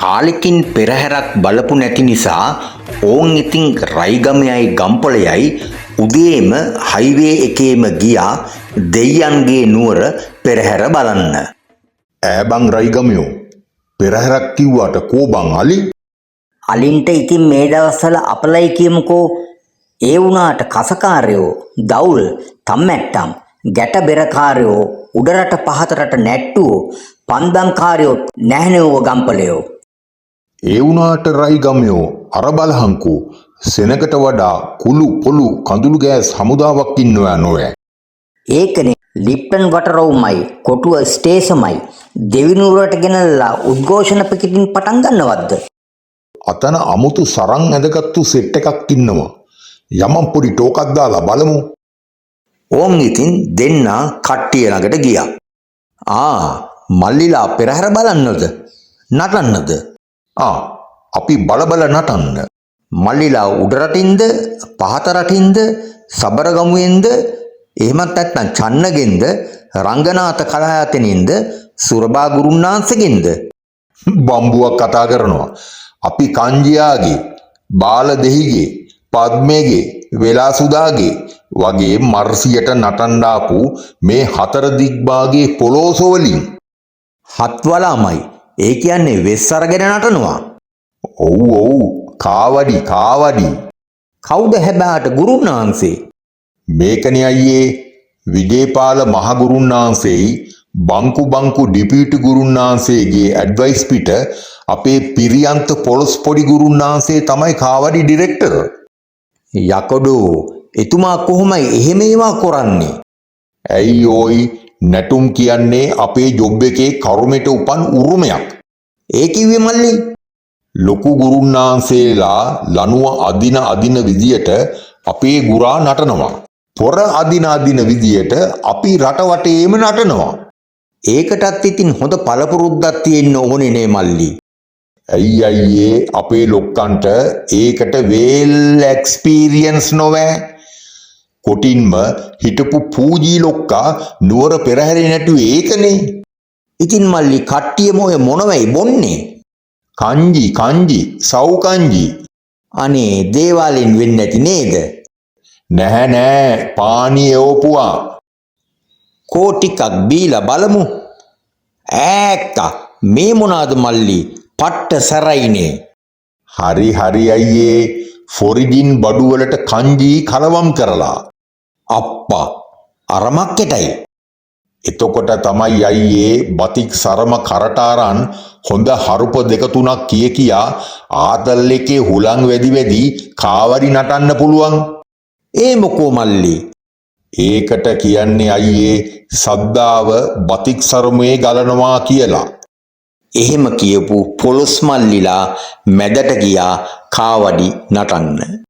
කාලෙකින් පෙරහැරක් බලපු නැති නිසා ඕන් ඉතින් රයිගමයයි ගම්පොළයයි උදේම හයිවේ එකේම ගියා දෙයියන්ගේ නුවර පෙරහැර බලන්න. ඈබං රයිගමයෝ පෙරහැරක් කිව්වට කෝ බං අලි? අලින්ට ඉතින් මේ දවස්වල අපලයි කියමුකෝ. ඒ වුණාට කසකාරයෝ, දවුල්, තම්මැට්ටම්, ගැට බෙරකාරයෝ, උඩරට පහතරට නැට්ටුවෝ, පන්දම්කාරයෝ නැහැනෙව්ව ගම්පලයෝ. ඒ වුණාට රයිගමයෝ අර බලහංකෝ සෙනකට වඩා කුළු පොළු කඳුළු ගෑස් හමුදාවක් ඉන්නවා නොවැ. ඒකනේ ලිප්ටන් වටරවුමයි කොටුව ස්ටේෂමයි දෙවිනුවරට ගෙනල්ලා උද්ඝෝෂණ පිටින් පටන් ගන්නවද්ද? අතන අමුතු සරන් ඇඳගත්තු සෙට් එකක් ඉන්නවා. යමන් පොඩි ටෝකක් දාලා බලමු. ඕන් ඉතින් දෙන්න කට්ටිය ළඟට ගියා. මල්ලිලා පෙරහැර බලන්නද? නටන්නද? අපි බලබල නටන්න. මල්ලිලා උඩ රටින්ද පහත රටින්ද සබරගමුවෙන්ද එහෙමත් නැත්නම් චන්නගෙන්ද රංගනාත කලායතනින්ද සුරබා ගුරුන්නාන්සේගෙන්ද? බම්බුවක් කතා කරනවා. අපි කංජියාගේ බාල දෙහිගේ පද්මේගේ වෙලාසුදාගේ වගේ මර්සියට නටන්න ආපු මේ හතර දිග්භාගයේ පොලෝසොවලින් හත්වලාමයි. ඒ කියන්නේ වෙස් අරගෙන නටනවා. ඔව් කාවඩි. කවුද හැබෑට ගුරුන්නාන්සේ? මේකනේ අයියේ විජේපාල මහ ගුරුන්නාන්සේයි බංකු ඩිපියුටි ගුරුන්නාන්සේගේ ඇඩ්වයිස් පිට අපේ පිරියන්ත පොලොස් පොඩි ගුරුන්නාන්සේ තමයි කාවඩි ඩිරෙක්ටර්. යකඩෝ එතුමා කොහොමයි එහෙම ඒවා කරන්නේ? ඇයි ඕයි නැටුම් කියන්නේ අපේ ජොබ් එකේ කරුමෙට උපන් උරුමයක්. ඒ කිව්වේ මල්ලි ලොකු ගුරුන්නාන්සේලා ලනුව අදින විදියට අපේ ගුරා නටනවා. පොර අදින විදියට අපි රට වටේම නටනවා. ඒකටත් ඉතින් හොඳ පළපුරුද්දක් තියෙන්න ඕනේ නේ මල්ලි. ඇයි අයියේ අපේ ලොක්කන්ට ඒකට වේල් එක්ස්පීරියන්ස් නොවෑ. කොටින්ම හිටපු පූජී ලොක්කා නුවර පෙරහැරේ නැටුවේ ඒකනේ. ඉතින් මල්ලි කට්ටියම ඔය මොනවයි බොන්නේ? කංජි සව් කංජි. අනේ දේවාලෙන් වෙන්නේ නැති නේද? නැහැ පානි එවපුවා. කෝ ටිකක් බීලා බලමු. ඈක්කා මේ මොනාද මල්ලි? පට්ට සරයිනේ. හරි අයියේ ෆොරිජින් බඩු වලට කංජි කලවම් කරලා. අප්පා අරමක්කටයි. එතකොට තමයි අයියේ බතික් සරම කරටාරන් හොඳ හරුප දෙක තුනක් කියා ආතල් එකේ හුලං වැඩි කාවඩි නටන්න පුළුවන්. ඒ මොකෝ මල්ලි? ඒකට කියන්නේ අයියේ සද්දාව බතික් සරමුවේ ගලනවා කියලා. එහෙම කියපු පොලොස් මල්ලිලා මැදට ගියා කාවඩි නටන්න.